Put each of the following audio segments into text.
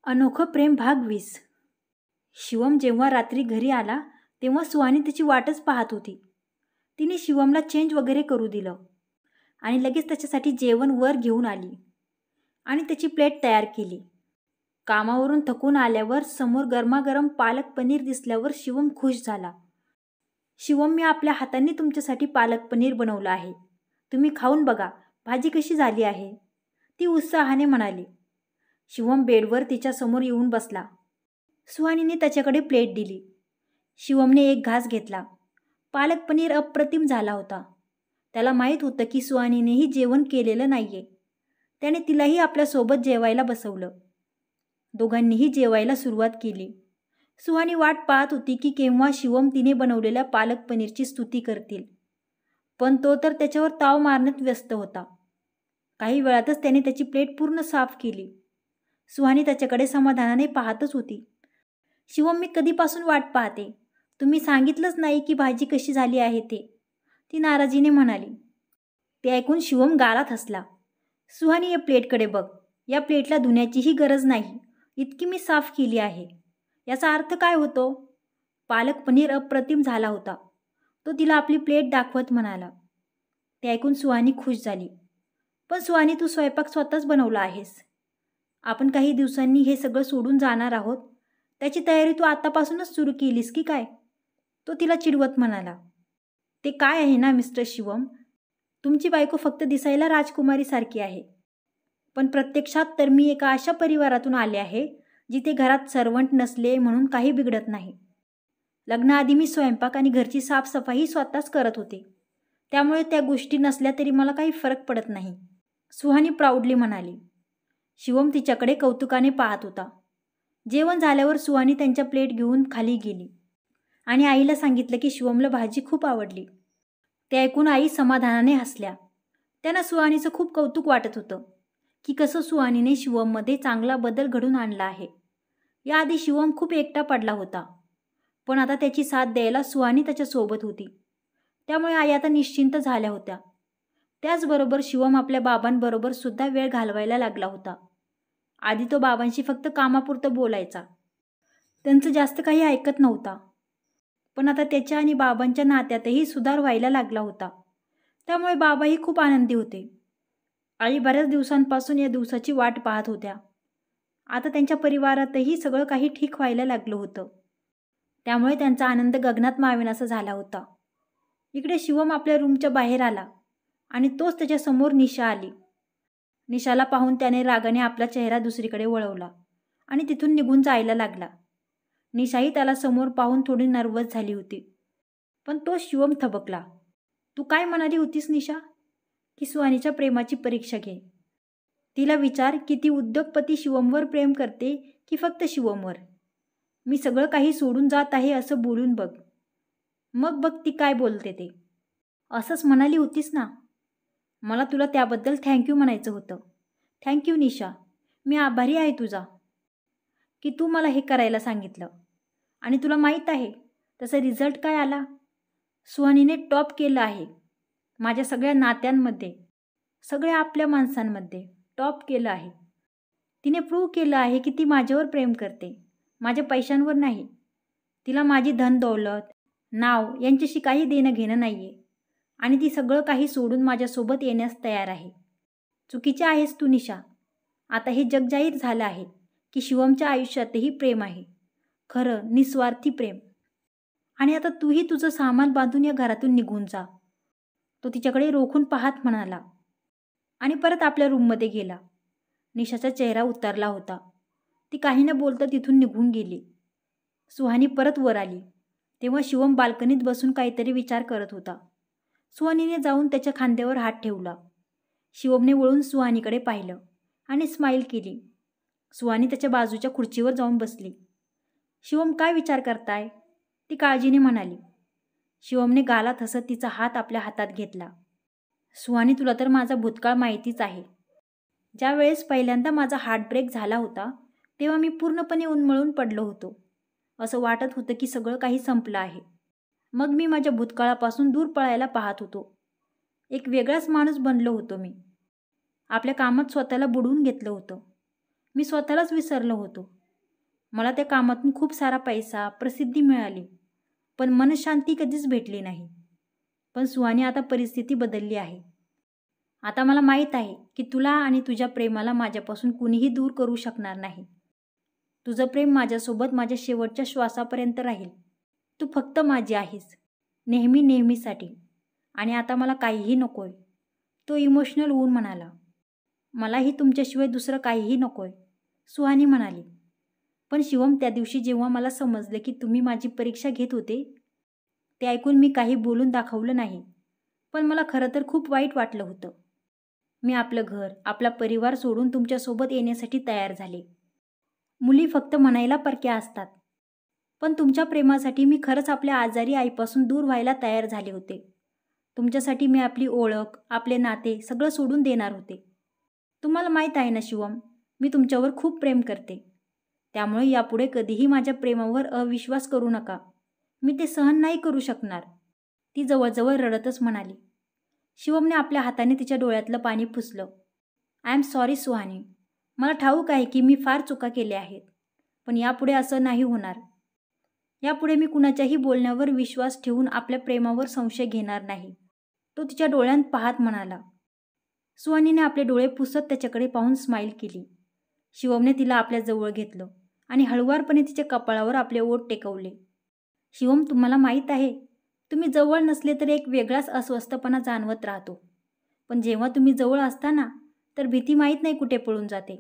अनोखं प्रेम भाग 20. शिवम जेव्हा रात्री घरी आला तेव्हा सुहानी त्याची वाटच पाहत होती. तिने शिवमला चेंज वगैरे करू दिलं आणि लगेच त्याच्यासाठी जेवण वर घेऊन आली आणि त्याची प्लेट तयार केली. कामावरून थकून आल्यावर समोर गरमागरम पालक पनीर दिसल्यावर शिवम खुश झाला. शिवम, मी आपल्या हातांनी तुमच्यासाठी पालक पनीर बनवलं आहे. तुम्ही खाऊन बघा, भाजी कशी झाली आहे, ती उत्साहाने म्हणाली. शिवम बेडवर तिच्यासमोर येऊन बसला. सुहानीने त्याच्याकडे प्लेट दिली. शिवमने एक घास घेतला. पालक पनीर अप्रतिम झाला होता. त्याला माहीत होतं की सुहानीनेही जेवण केलेलं नाहीये. त्याने तिलाही आपल्यासोबत जेवायला बसवलं. दोघांनीही जेवायला सुरुवात केली. सुहानी वाट पाहत होती की केव्हा शिवम तिने बनवलेल्या पालक पनीरची स्तुती करतील, पण तो तर त्याच्यावर ताव मारण्यात व्यस्त होता. काही वेळातच त्याने त्याची प्लेट पूर्ण साफ केली. सुहानी त्याच्याकडे समाधानाने पाहतच होती. शिवम, मी कधीपासून वाट पाहते. तुम्ही सांगितलंच नाही की भाजी कशी झाली आहे ते, ती नाराजीने म्हणाली. ते ऐकून शिवम गालात हसला. सुहानी, या प्लेटकडे बघ. या प्लेटला धुण्याचीही गरज नाही, इतकी मी साफ केली आहे. याचा अर्थ काय होतो? पालक पनीर अप्रतिम झाला होता, तो तिला आपली प्लेट दाखवत म्हणाला. ते ऐकून सुहानी खुश झाली. पण सुहानी, तू स्वयंपाक स्वतःच बनवला आहेस. आपण काही दिवसांनी हे सगळं सोडून जाणार आहोत, त्याची तयारी तू आतापासूनच सुरू केलीस की काय? तो तिला चिडवत म्हणाला. ते काय आहे ना मिस्टर शिवम, तुमची बायको फक्त दिसायला राजकुमारीसारखी आहे, पण प्रत्यक्षात तर मी एका अशा परिवारातून आले आहे जिथे घरात सर्वंट नसले म्हणून काही बिघडत नाही. लग्नाआधी मी स्वयंपाक आणि घरची साफसफाई स्वतःच करत होते, त्यामुळे त्या गोष्टी नसल्या तरी मला काही फरक पडत नाही, सुहानी प्राऊडली म्हणाली. शिवम तिच्याकडे कौतुकाने पाहत होता. जेवण झाल्यावर सुहानी त्यांच्या प्लेट घेऊन खाली गेली आणि आईला सांगितलं की शिवमला भाजी खूप आवडली. ते ऐकून आई समाधानाने हसल्या. त्यांना सुहानीचं खूप कौतुक वाटत होतं की कसं सुहानीने शिवममध्ये चांगला बदल घडून आणला आहे. याआधी शिवम खूप एकटा पडला होता, पण आता त्याची साथ द्यायला सुहानी त्याच्यासोबत होती. त्यामुळे आई आता निश्चिंत झाल्या होत्या. त्याचबरोबर शिवम आपल्या बाबांबरोबर सुद्धा वेळ घालवायला लागला होता. आधी तो बाबांशी फक्त कामापुरतं बोलायचा, त्यांचं जास्त काही ऐकत नव्हता. पण आता त्याच्या आणि बाबांच्या नात्यातही सुधार व्हायला लागला होता. त्यामुळे बाबाही खूप आनंदी होते. आई बऱ्याच दिवसांपासून या दिवसाची वाट पाहत होत्या. आता त्यांच्या परिवारातही सगळं काही ठीक व्हायला लागलं होतं. त्यामुळे त्यांचा आनंद गगनात मावेनासा झाला होता. इकडे शिवम आपल्या रूमच्या बाहेर आला आणि तोच त्याच्यासमोर निशा आली. निशाला पाहून त्याने रागाने आपला चेहरा दुसरीकडे वळवला आणि तिथून निघून जायला लागला. निशाही त्याला समोर पाहून थोडी नर्वस झाली होती, पण तो शिवम थबकला. तू काय म्हणाली होतीस निशा? की सुहानीच्या प्रेमाची परीक्षा घे. तिला विचार की ती उद्योगपती शिवमवर प्रेम करते की फक्त शिवमवर. मी सगळं काही सोडून जात आहे असं बोलून बघ, मग बघ ती काय बोलते ते. असंच म्हणाली होतीस ना? मला तुला त्याबद्दल थँक्यू म्हणायचं होतं. थँक्यू निशा, मी आभारी आहे तुझा की तू मला हे करायला सांगितलं. आणि तुला माहीत आहे त्याचा रिझल्ट काय आला? सुहानीने टॉप केलं आहे. माझ्या सगळ्या नात्यांमध्ये, सगळ्या आपल्या माणसांमध्ये टॉप केलं आहे. तिने प्रूव्ह केलं आहे की ती माझ्यावर प्रेम करते, माझ्या पैशांवर नाही. तिला माझी धन दौलत, नाव यांच्याशी काही देणं घेणं नाही आहे आणि ती सगळं काही सोडून माझ्यासोबत येण्यास तयार आहे. चुकीची आहेस तू निशा. आता हे जग जाहीर झालं आहे की शिवमच्या आयुष्यातही प्रेम आहे, खरं निस्वार्थी प्रेम. आणि आता तूही तुझं सामान बांधून या घरातून निघून जा. तो तिच्याकडे रोखून पाहत म्हणाला आणि परत आपल्या रूममध्ये गेला. निशाचा चेहरा उतरला होता. ती काही न बोलता तिथून निघून गेली. सुहानी परत वर आली तेव्हा शिवम बाल्कनीत बसून काहीतरी विचार करत होता. सुहानीने जाऊन त्याच्या खांद्यावर हात ठेवला. शिवमने वळून सुहानीकडे पाहिलं आणि स्माईल केली. सुहानी त्याच्या बाजूच्या खुर्चीवर जाऊन बसली. शिवम, काय विचार करताय? ती काळजीने म्हणाली. शिवमने गालात हसत तिचा हात आपल्या हातात घेतला. सुहानी, तुला तर माझा भूतकाळ माहितीच आहे. ज्या वेळेस पहिल्यांदा माझा हार्टब्रेक झाला होता तेव्हा मी पूर्णपणे उन्मळून पडलो होतो. असं वाटत होतं की सगळं काही संपलं आहे. मग मी माझ्या भूतकाळापासून दूर पळायला पाहत होतो. एक वेगळाच माणूस बनलो होतो मी. आपल्या कामात स्वतःला बुडवून घेतलं होतं. मी स्वतःलाच विसरलो होतो. मला त्या कामातून खूप सारा पैसा, प्रसिद्धी मिळाली, पण मनशांती कधीच भेटली नाही. पण सुहानी, आता परिस्थिती बदलली आहे. आता मला माहीत आहे की तुला आणि तुझ्या प्रेमाला माझ्यापासून कुणीही दूर करू शकणार नाही. तुझं प्रेम माझ्यासोबत माझ्या शेवटच्या श्वासापर्यंत राहील. तू फक्त माझी आहेस, नेहमी नेहमीसाठी. आणि आता मला काहीही नकोय. तो इमोशनल होऊन म्हणाला. मलाही तुमच्याशिवाय दुसरं काहीही नकोय, सुहानी म्हणाली. पण शिवम, त्या दिवशी जेव्हा मला समजले की तुम्ही माझी परीक्षा घेत होते, ते ऐकून मी काही बोलून दाखवलं नाही. पण मला खरं तर खूप वाईट वाटलं होतं. मी आपलं घर, आपला परिवार सोडून तुमच्यासोबत येण्यासाठी तयार झाले. मुली फक्त म्हणायला परक्या असतात. पण तुमच्या प्रेमासाठी मी खरंच आपल्या आजारी आईपासून दूर व्हायला तयार झाले होते. तुमच्यासाठी मी आपली ओळख, आपले नाते सगळं सोडून देणार होते. तुम्हाला माहीत आहे ना शिवम, मी तुमच्यावर खूप प्रेम करते. त्यामुळे यापुढे कधीही माझ्या प्रेमावर अविश्वास करू नका. मी ते सहन नाही करू शकणार, ती जवळजवळ रडतच म्हणाली. शिवमने आपल्या हाताने तिच्या डोळ्यातलं पाणी पुसलं. I am sorry Suhani. मला ठाऊक आहे की मी फार चुका केल्या आहेत, पण यापुढे असं नाही होणार. यापुढे मी कुणाच्याही बोलण्यावर विश्वास ठेवून आपल्या प्रेमावर संशय घेणार नाही, तो तिच्या डोळ्यांत पाहत म्हणाला. सुहानीने आपले डोळे पुसत त्याच्याकडे पाहून स्माईल केली. शिवमने तिला आपल्या जवळ घेतलं आणि हळुवारपणे तिच्या कपाळावर आपले ओठ टेकवले. शिवम, तुम्हाला माहीत आहे, तुम्ही जवळ नसले तर एक वेगळाच अस्वस्थपणा जाणवत राहतो. पण जेव्हा तुम्ही जवळ असता ना, तर भीती माहीत नाही कुठे पळून जाते,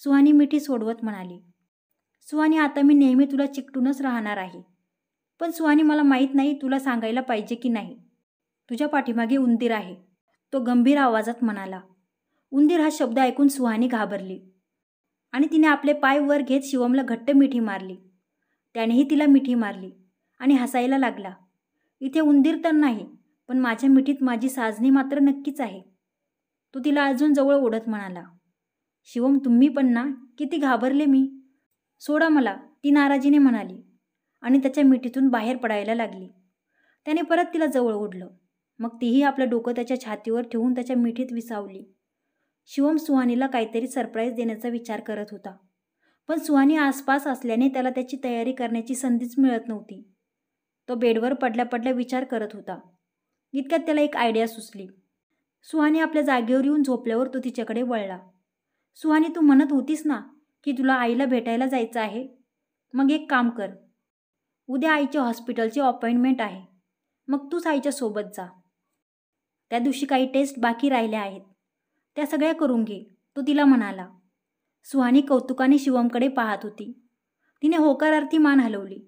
सुहानी मिठी सोडवत म्हणाली. सुहानी, आता मी नेहमी तुला चिकटूनच राहणार आहे. पण सुहानी, मला माहीत नाही तुला सांगायला पाहिजे की नाही. तुझ्या पाठीमागे उंदीर आहे, तो गंभीर आवाजात म्हणाला. उंदीर हा शब्द ऐकून सुहानी घाबरली आणि तिने आपले पाय वर घेत शिवमला घट्ट मिठी मारली. त्यानेही तिला मिठी मारली आणि हसायला लागला. इथे उंदीर तर नाही, पण माझ्या मिठीत माझी साजणी मात्र नक्कीच आहे, तो तिला अजून जवळ ओढत म्हणाला. शिवम, तुम्ही पण ना, किती घाबरले मी. सोडा मला, ती नाराजीने म्हणाली आणि त्याच्या मिठीतून बाहेर पडायला लागली. त्याने परत तिला जवळ ओढलं. मग तीही आपलं डोकं त्याच्या छातीवर ठेवून त्याच्या मिठीत विसावली. शिवम सुहानीला काहीतरी सरप्राईज देण्याचा विचार करत होता, पण सुहानी आसपास असल्याने त्याला त्याची तयारी करण्याची संधीच मिळत नव्हती. तो बेडवर पडल्या पडल्या विचार करत होता. इतक्यात त्याला एक आयडिया सुचली. सुहानी आपल्या जागेवर येऊन झोपल्यावर तो तिच्याकडे वळला. सुहानी, तू म्हणत होतीस ना की तुला आईला भेटायला जायचं आहे. मग एक काम कर, उद्या आईच्या हॉस्पिटलची अपॉइंटमेंट आहे, मग तूच आईच्या सोबत जा. त्या दिवशी काही टेस्ट बाकी राहिल्या आहेत, त्या सगळ्या करून घे, तो तिला म्हणाला. सुहानी कौतुकाने शिवमकडे पाहत होती. तिने होकारार्थी मान हलवली.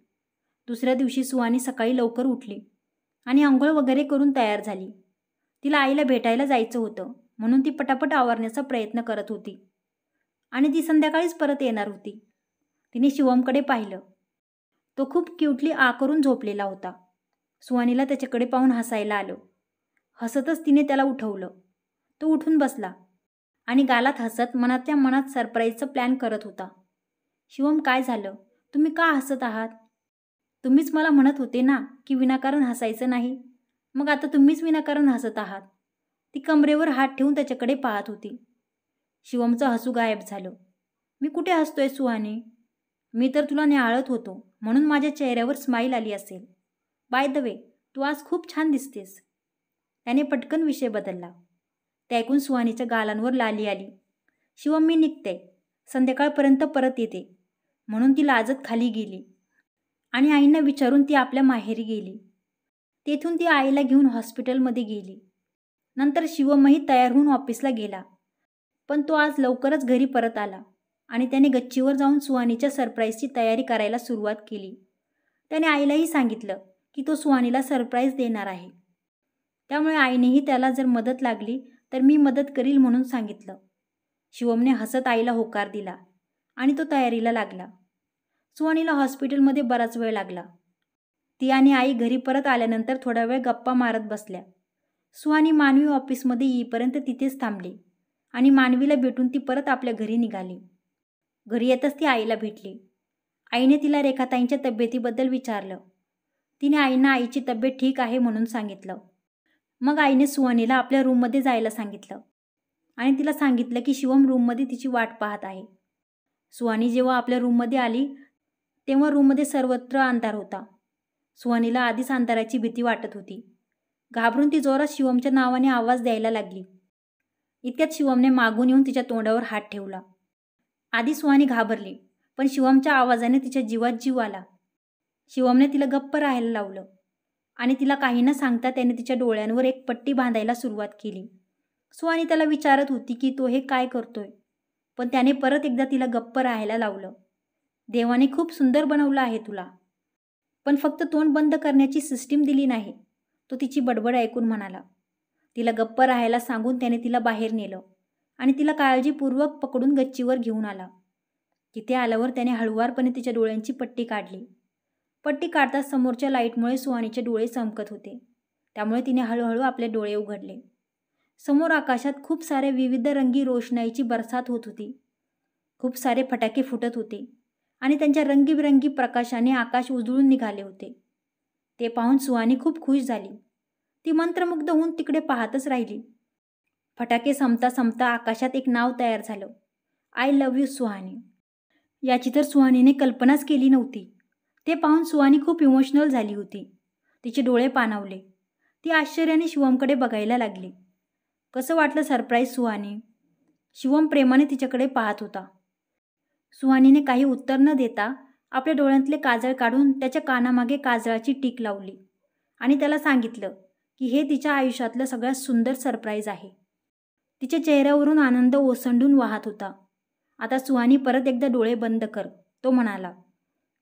दुसऱ्या दिवशी सुहानी सकाळी लवकर उठली आणि आंघोळ वगैरे करून तयार झाली. तिला आईला भेटायला जायचं होतं, म्हणून ती पटापट आवरण्याचा प्रयत्न करत होती आणि ती संध्याकाळीच परत येणार होती. तिने शिवमकडे पाहिलं. तो खूप क्यूटली करून झोपलेला होता. सुहानीला त्याच्याकडे पाहून हसायला आलं. हसतच तिने त्याला उठवलं. तो उठून बसला आणि गालात हसत मनातल्या मनात सरप्राईजचा प्लॅन करत होता. शिवम, काय झालं? तुम्ही का हसत आहात? तुम्हीच मला म्हणत होते ना की विनाकारण हसायचं नाही, मग आता तुम्हीच विनाकारण हसत आहात. ती कमरेवर हात ठेवून त्याच्याकडे पाहत होती. शिवमचं हसू गायब झालं. मी कुठे हसतोय सुहानी? मी तर तुला न्याहाळत होतो, म्हणून माझ्या चेहऱ्यावर स्माईल आली असेल. बाय द वे, तू आज खूप छान दिसतेस. त्याने पटकन विषय बदलला. ते ऐकून सुहानीच्या गालांवर लाली आली. शिवम, मी निघते, संध्याकाळपर्यंत परत येते, म्हणून ती लाजत खाली गेली आणि आईंना विचारून ती आपल्या माहेरी गेली. तेथून ती आईला घेऊन हॉस्पिटलमध्ये गेली. नंतर शिवमही तयार होऊन ऑफिसला गेला, पण तो आज लवकरच घरी परत आला आणि त्याने गच्चीवर जाऊन सुहानीच्या सरप्राईजची तयारी करायला सुरुवात केली. त्याने आईलाही सांगितलं की तो सुहानीला सरप्राईज देणार आहे. त्यामुळे आईनेही त्याला जर मदत लागली तर मी मदत करील म्हणून सांगितलं. शिवमने हसत आईला होकार दिला आणि तो तयारीला लागला. सुहानीला हॉस्पिटलमध्ये बराच वेळ लागला. ती आणि आई घरी परत आल्यानंतर थोडा वेळ गप्पा मारत बसल्या. सुहानी मानवी ऑफिसमध्ये येईपर्यंत तिथेच थांबली आणि मानवीला भेटून ती परत आपल्या घरी निघाली. घरी येतच ती आईला भेटली. आईने तिला रेखाताईंच्या तब्येतीबद्दल विचारलं. तिने आईंना आईची तब्येत ठीक आहे म्हणून सांगितलं. मग आईने सुहानीला आपल्या रूममध्ये जायला सांगितलं आणि तिला सांगितलं की शिवम रूममध्ये तिची वाट पाहत आहे. सुहानी जेव्हा आपल्या रूममध्ये आली तेव्हा रूममध्ये सर्वत्र अंधार होता. सुहानीला आधीच अंधाराची भीती वाटत होती. घाबरून ती जोरात शिवमच्या नावाने आवाज द्यायला लागली. इतक्यात शिवमने मागून येऊन तिच्या तोंडावर हात ठेवला. आधी सुहानी घाबरली, पण शिवमच्या आवाजाने तिच्या जीवात जीव आला. शिवमने तिला गप्प राहायला लावलं आणि तिला काही न सांगता त्याने तिच्या डोळ्यांवर एक पट्टी बांधायला सुरुवात केली. सुहानी त्याला विचारत होती की तो हे काय करतोय, पण त्याने परत एकदा तिला गप्प राहायला लावलं. देवाने खूप सुंदर बनवलं आहे तुला, पण फक्त तोंड बंद करण्याची सिस्टीम दिली नाही, तो तिची बडबड ऐकून म्हणाला. तिला गप्प राहायला सांगून त्याने तिला बाहेर नेलं आणि तिला काळजीपूर्वक पकडून गच्चीवर घेऊन आला. तिथे आल्यावर त्याने हळुवारपणे तिच्या डोळ्यांची पट्टी काढली. पट्टी काढताच समोरच्या लाईटमुळे सुहानीचे डोळे चमकत होते, त्यामुळे तिने हळूहळू आपले डोळे उघडले. समोर आकाशात खूप सारे विविध रंगी रोषणाईची बरसात होत होती. खूप सारे फटाके फुटत होते आणि त्यांच्या रंगीबिरंगी प्रकाशाने आकाश उजळून निघाले होते. ते पाहून सुहानी खूप खुश झाली. ती मंत्रमुग्ध होऊन तिकडे पाहतच राहिली. फटाके संपता संपता आकाशात एक नाव तयार झालं, आय लव्ह यू सुहानी. याची तर सुहानीने कल्पनाच केली नव्हती. ते पाहून सुहानी खूप इमोशनल झाली होती. तिचे डोळे पाणावले. ती आश्चर्याने शिवमकडे बघायला लागली. कसं वाटलं सरप्राईज सुहानी? शिवम प्रेमाने तिच्याकडे पाहत होता. सुहानीने काही उत्तर न देता आपल्या डोळ्यातले काजळ काढून त्याच्या कानामागे काजळाची टीक लावली आणि त्याला सांगितलं की हे तिच्या आयुष्यातलं सगळ्यात सुंदर सरप्राईज आहे. तिच्या चेहऱ्यावरून आनंद ओसंडून वाहत होता. आता सुहानी परत एकदा डोळे बंद कर, तो म्हणाला.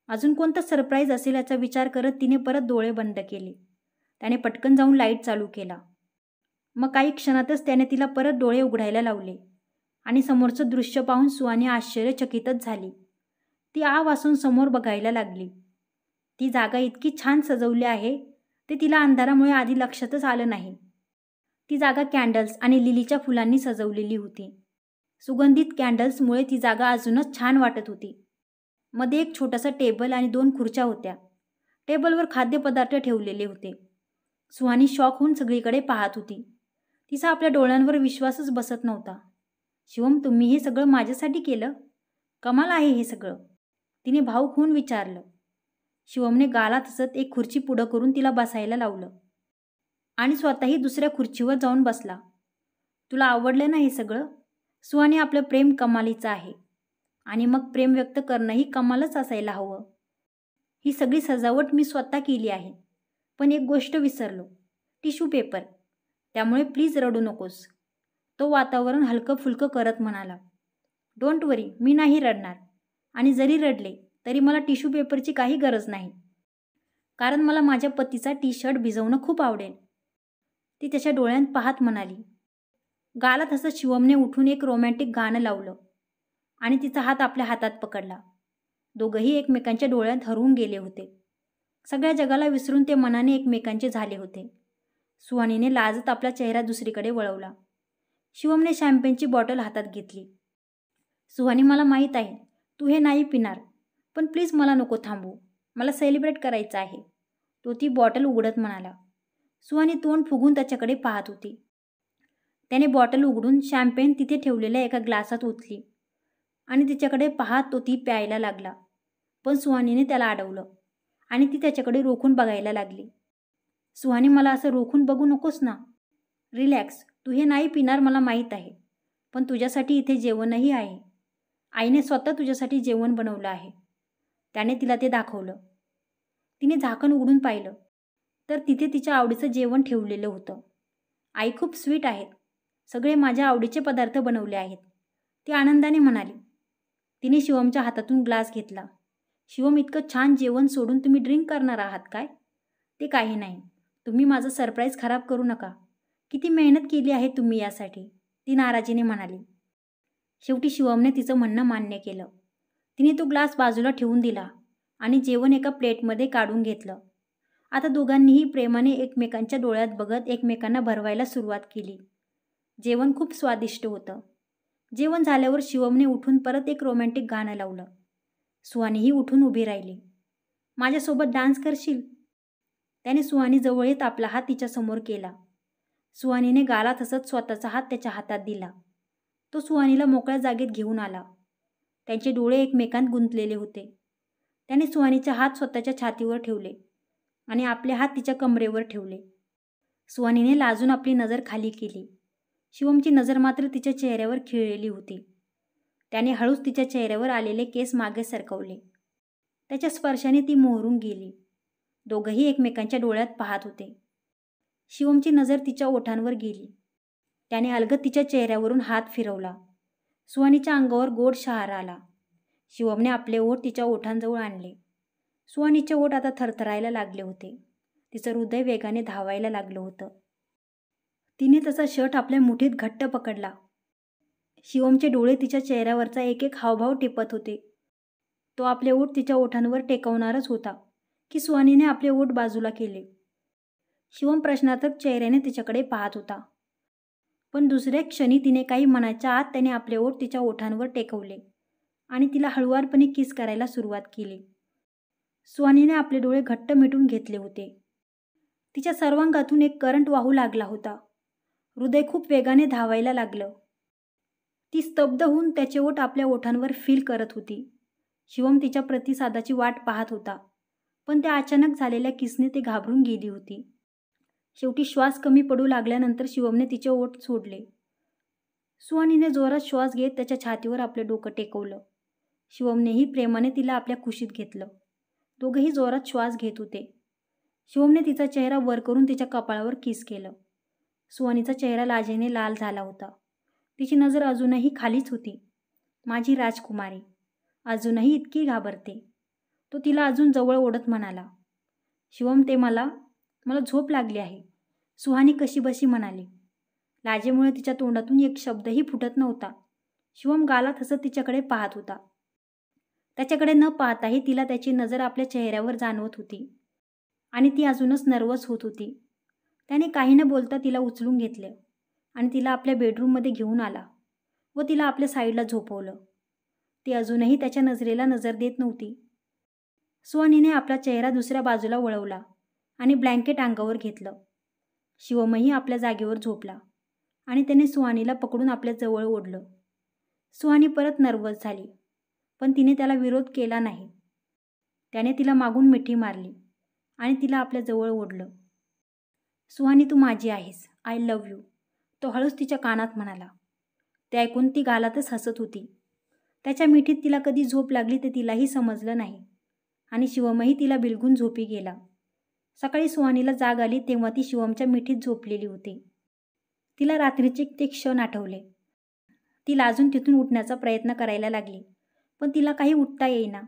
अजून कोणतं सरप्राईज असेल याचा विचार करत तिने परत डोळे बंद केले. त्याने पटकन जाऊन लाईट चालू केला. मग काही क्षणातच त्याने तिला परत डोळे उघडायला लावले आणि समोरचं दृश्य पाहून सुहानी आश्चर्यचकितच झाली. ती आ वासून समोर बघायला लागली. ती जागा इतकी छान सजवली आहे ते तिला अंधारामुळे आधी लक्षातच आलं नाही. ती जागा कॅन्डल्स आणि लिलीच्या फुलांनी सजवलेली होती. सुगंधित कॅन्डल्समुळे ती जागा अजूनच छान वाटत होती. मध्ये एक छोटासा टेबल आणि 2 खुर्च्या होत्या. टेबलवर खाद्यपदार्थ ठेवलेले होते. सुहानी शॉक होऊन सगळीकडे पाहत होती. तिचा आपल्या डोळ्यांवर विश्वासच बसत नव्हता. शिवम, तुम्ही हे सगळं माझ्यासाठी केलं? कमाल आहे हे सगळं, तिने भावूक होऊन विचारलं. शिवमने गालात हसत एक खुर्ची पुढं करून तिला बसायला लावलं आणि स्वतःही दुसऱ्या खुर्चीवर जाऊन बसला. तुला आवडलं ना हे सगळं? सुहानी, आपलं प्रेम कमालीचं आहे आणि मग प्रेम व्यक्त करणंही कमालच असायला हवं. ही सगळी सजावट मी स्वतः केली आहे, पण एक गोष्ट विसरलो, टिश्यू पेपर. त्यामुळे प्लीज रडू नकोस, तो वातावरण हलकं फुलकं करत म्हणाला. डोंट वरी, मी नाही रडणार आणि जरी रडले तरी मला टिश्यू पेपरची काही गरज नाही, कारण मला माझ्या पतीचा टी-शर्ट भिजवणं खूप आवडेल, ती त्याच्या डोळ्यांत पाहत म्हणाली. गालात हसत शिवमने उठून एक रोमॅन्टिक गाणं लावलं आणि तिचा हात आपल्या हातात पकडला. दोघंही एकमेकांच्या डोळ्यात हरवून गेले होते. सगळ्या जगाला विसरून ते मनाने एकमेकांचे झाले होते. सुहानीने लाजत आपला चेहरा दुसरीकडे वळवला. शिवमने शॅम्पेनची बॉटल हातात घेतली. सुहानी, मला माहीत आहे तू हे नाही पिणार, पण प्लीज मला नको थांबवू, मला सेलिब्रेट करायचं आहे, तो ती बॉटल उघडत म्हणाला. सुहानी तोंड फुगून त्याच्याकडे पाहत होती. त्याने बॉटल उघडून शॅम्पेन तिथे ठेवलेल्या एका ग्लासात ओतली आणि तिच्याकडे पाहत तो ती प्यायला लागला. पण सुहानीने त्याला अडवलं आणि ती त्याच्याकडे रोखून बघायला लागली. सुहानी, मला असं रोखून बघू नकोस ना. रिलॅक्स, तू हे नाही पिणार मला माहीत आहे, पण तुझ्यासाठी इथे जेवणही आहे. आईने स्वतः तुझ्यासाठी जेवण बनवलं आहे. त्याने तिला ते दाखवलं. तिने झाकण उघडून पाहिलं तर तिथे तिच्या आवडीचं जेवण ठेवलेलं होतं. आई खूप स्वीट आहेत, सगळे माझ्या आवडीचे पदार्थ बनवले आहेत, ती आनंदाने म्हणाली. तिने शिवमच्या हातातून ग्लास घेतला. शिवम, इतकं छान जेवण सोडून तुम्ही ड्रिंक करणार आहात काय? ते काही नाही, तुम्ही माझं सरप्राईज खराब करू नका. किती मेहनत केली आहे तुम्ही यासाठी, ती नाराजीने म्हणाली. शेवटी शिवमने तिचं म्हणणं मान्य केलं. तिने तो ग्लास बाजूला ठेवून दिला आणि जेवण एका प्लेटमध्ये काढून घेतलं. आता दोघांनीही प्रेमाने एकमेकांच्या डोळ्यात बघत एकमेकांना भरवायला सुरुवात केली. जेवण खूप स्वादिष्ट होतं. जेवण झाल्यावर शिवमने उठून परत एक रोमॅन्टिक गाणं लावलं. सुहानीही उठून उभी राहिली. माझ्यासोबत डान्स करशील? त्याने सुहानी जवळ येत आपला हात तिच्यासमोर केला. सुहानीने गालात हसत स्वतःचा हात त्याच्या हातात दिला. तो सुहानीला मोकळ्या जागेत घेऊन आला. त्यांचे डोळे एकमेकांत गुंतलेले होते. त्याने सुहानीचे हात स्वतःच्या छातीवर ठेवले आणि आपले हात तिच्या कमरेवर ठेवले. सुहानीने लाजून आपली नजर खाली केली. शिवमची नजर मात्र तिच्या चेहऱ्यावर खिळलेली होती. त्याने हळूच तिच्या चेहऱ्यावर आलेले केस मागे सरकवले. त्याच्या स्पर्शाने ती मोहरून गेली. दोघंही एकमेकांच्या डोळ्यात पाहत होते. शिवमची नजर तिच्या ओठांवर गेली. त्याने अलगद तिच्या चेहऱ्यावरून हात फिरवला. सुहानीच्या अंगावर गोड शहारा आला. शिवमने आपले ओठ तिच्या ओठांजवळ आणले. सुहानीचे ओठ आता थरथरायला लागले होते. तिचं हृदय वेगाने धावायला लागलं होतं. तिने तसा शर्ट आपल्या मुठीत घट्ट पकडला. शिवमचे डोळे तिच्या चेहऱ्यावरचा एक एक हावभाव टिपत होते. तो आपले ओठ तिच्या ओठांवर टेकवणारच होता की सुहानीने आपले ओठ बाजूला केले. शिवम प्रश्नार्थक चेहऱ्याने तिच्याकडे पाहत होता. पण दुसऱ्या क्षणी तिने काही म्हणायच्या आत त्याने आपले ओठ तिच्या ओठांवर टेकवले आणि तिला हळुवारपणे किस करायला सुरुवात केली. सुहानीने आपले डोळे घट्ट मिटून घेतले होते. तिच्या सर्वांगातून एक करंट वाहू लागला होता. हृदय खूप वेगाने धावायला लागलं. ती स्तब्ध होऊन त्याचे ओठ आपल्या ओठांवर फील करत होती. शिवम तिच्या प्रतिसादाची वाट पाहत होता, पण त्या अचानक झालेल्या किसने ती घाबरून गेली होती. शेवटी श्वास कमी पडू लागल्यानंतर शिवमने तिचे ओठ सोडले. सुहानीने जोरात श्वास घेत त्याच्या छातीवर आपले डोकं टेकवलं. शिवमनेही प्रेमाने तिला आपल्या कुशीत घेतलं. दोघंही जोरात श्वास घेत होते. शिवमने तिचा चेहरा वर करून तिच्या कपाळावर किस केलं. सुहानीचा चेहरा लाजेने लाल झाला होता. तिची नजर अजूनही खालीच होती. माझी राजकुमारी अजूनही इतकी घाबरते. तो तिला अजून जवळ ओढत म्हणाला. शिवम ते मला झोप लागली आहे, सुहानी कशीबशी म्हणाली. लाजेमुळे तिच्या तोंडातून एक शब्दही फुटत नव्हता. शिवम गालात हसत तिच्याकडे पाहत होता. त्याच्याकडे न पाहताही तिला त्याची नजर आपल्या चेहऱ्यावर जाणवत होती आणि ती अजूनच नर्वस होत होती. त्याने काही न बोलता तिला उचलून घेतले आणि तिला आपल्या बेडरूममध्ये घेऊन आला व तिला आपल्या साईडला झोपवलं. ती अजूनही त्याच्या नजरेला नजर देत नव्हती. सुहानीने आपला चेहरा दुसऱ्या बाजूला वळवला आणि ब्लँकेट अंगावर घेतलं. शिवमही आपल्या जागेवर झोपला आणि त्याने सुहानीला पकडून आपल्या जवळ ओढलं. सुहानी परत नर्वस झाली, पण तिने त्याला विरोध केला नाही. त्याने तिला मागून मिठी मारली आणि तिला आपल्या जवळ ओढलं. सुहानी तू माझी आहेस, आय लव्ह यू, तो हळूच तिच्या कानात म्हणाला. ते ऐकून ती गालातच हसत होती. त्याच्या मिठीत तिला कधी झोप लागली ते तिलाही समजलं नाही आणि शिवमही तिला बिलगून झोपी गेला. सकाळी सुहानीला जाग आली तेव्हा ती शिवमच्या मिठीत झोपलेली होती. तिला रात्रीचे ते क्षण आठवले. ती लाजून तिथून उठण्याचा प्रयत्न करायला लागली, पण तिला काही उठता येईना.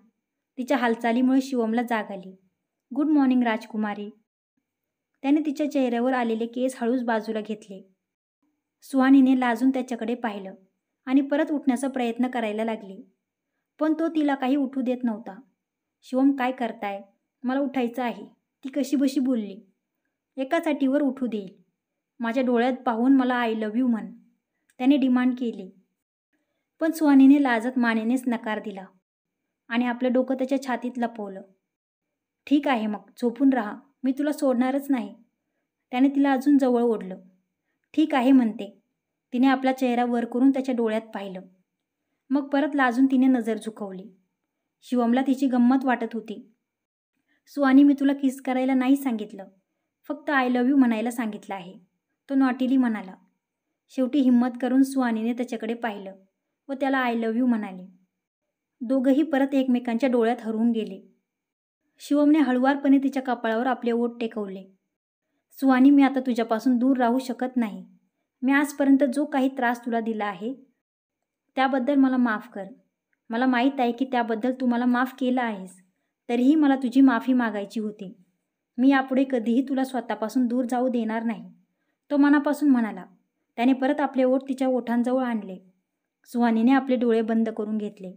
तिच्या हालचालीमुळे शिवमला जाग आली. गुड मॉर्निंग राजकुमारी. त्याने तिच्या चेहऱ्यावर आलेले केस हळूच बाजूला घेतले. सुहानीने लाजून त्याच्याकडे पाहिलं आणि परत उठण्याचा प्रयत्न करायला लागली, पण तो तिला काही उठू देत नव्हता. शिवम काय करताय, मला उठायचं आहे, ती कशीबशी बोलली. एकाच अटीवर उठू देईल, माझ्या डोळ्यात पाहून मला आय लव्ह यू म्हण, त्याने डिमांड केली. पण सुहानीने लाजत मानेनेच नकार दिला आणि आपलं डोकं त्याच्या छातीत लपवलं. ठीक आहे मग झोपून राहा, मी तुला सोडणारच नाही, त्याने तिला अजून जवळ ओढलं. ठीक आहे म्हणते. तिने आपला चेहरा वर करून त्याच्या डोळ्यात पाहिलं. मग परत लाजून तिने नजर झुकवली. शिवमला तिची गंमत वाटत होती. सुहानी मी तुला किस करायला नाही सांगितलं, फक्त आय लव्ह यू म्हणायला सांगितलं आहे, तो नॉटीली म्हणाला. शेवटी हिम्मत करून सुहानीने त्याच्याकडे पाहिलं व त्याला आय लव्ह यू म्हणाले. दोघंही परत एकमेकांच्या डोळ्यात हरवून गेले. शिवमने हळुवारपणे तिच्या कपाळावर आपले ओठ टेकवले. सुहानी मी आता तुझ्यापासून दूर राहू शकत नाही. मी आजपर्यंत जो काही त्रास तुला दिला आहे त्याबद्दल मला माफ कर. मला माहीत आहे की त्याबद्दल तू मला माफ केलं आहेस, तरीही मला तुझी माफी मागायची होती. मी यापुढे कधीही तुला स्वतःपासून दूर जाऊ देणार नाही, तो मनापासून म्हणाला. त्याने परत आपले ओठ तिच्या ओठांजवळ आणले. सुहानीने आपले डोळे बंद करून घेतले.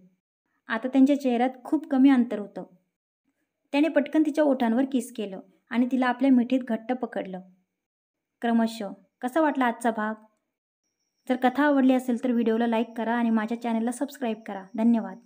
आता त्यांच्या चेहऱ्यात खूप कमी अंतर होतं. त्याने पटकन तिच्या ओठांवर किस केलं आणि तिला आपल्या मिठीत घट्ट पकडलं. क्रमशः कसा वाटला आजचा भाग? जर कथा आवडली असेल तर व्हिडिओला लाईक करा आणि माझ्या चॅनलला सबस्क्राईब करा. धन्यवाद.